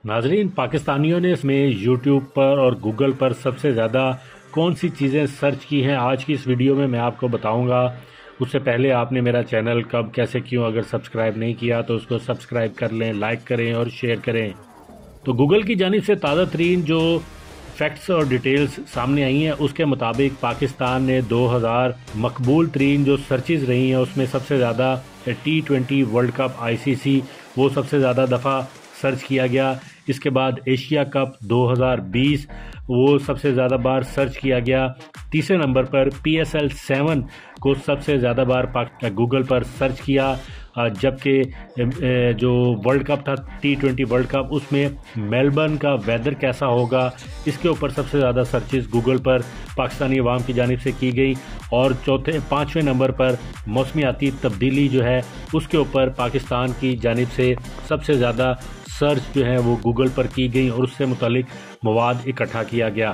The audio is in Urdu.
ناظرین، پاکستانیوں نے اس میں یوٹیوب پر اور گوگل پر سب سے زیادہ کون سی چیزیں سرچ کی ہیں آج کی اس ویڈیو میں میں آپ کو بتاؤں گا۔ اس سے پہلے آپ نے میرا چینل کب کیسے کیوں اگر سبسکرائب نہیں کیا تو اس کو سبسکرائب کر لیں، لائک کریں اور شیئر کریں۔ تو گوگل کی جانب سے تازہ ترین جو فیکٹس اور ڈیٹیلز سامنے آئی ہیں اس کے مطابق پاکستان نے 2000 مقبول ترین جو سرچز رہی ہیں اس میں سب سے زیادہ T20 ورلڈ کپ ICC وہ سب سے زیادہ دفعہ سرچ کیا گیا۔ اس کے بعد ایشیا کپ 2020 وہ سب سے زیادہ بار سرچ کیا گیا۔ تیسرے نمبر پر PSL 7 کو سب سے زیادہ بار گوگل پر سرچ کیا، جبکہ جو ورلڈ کپ تھا T20 ورلڈ کپ اس میں میلبرن کا ویدر کیسا ہوگا اس کے اوپر سب سے زیادہ سرچز گوگل پر پاکستانی عوام کی جانب سے کی گئی، اور پانچویں نمبر پر موسمیاتی تبدیلی جو ہے اس کے اوپر پاکستان کی جانب سے سب سے زیادہ سرچ جو ہے وہ گوگل پر کی گئی اور اس سے متعلق مواد اکٹھا کیا گیا۔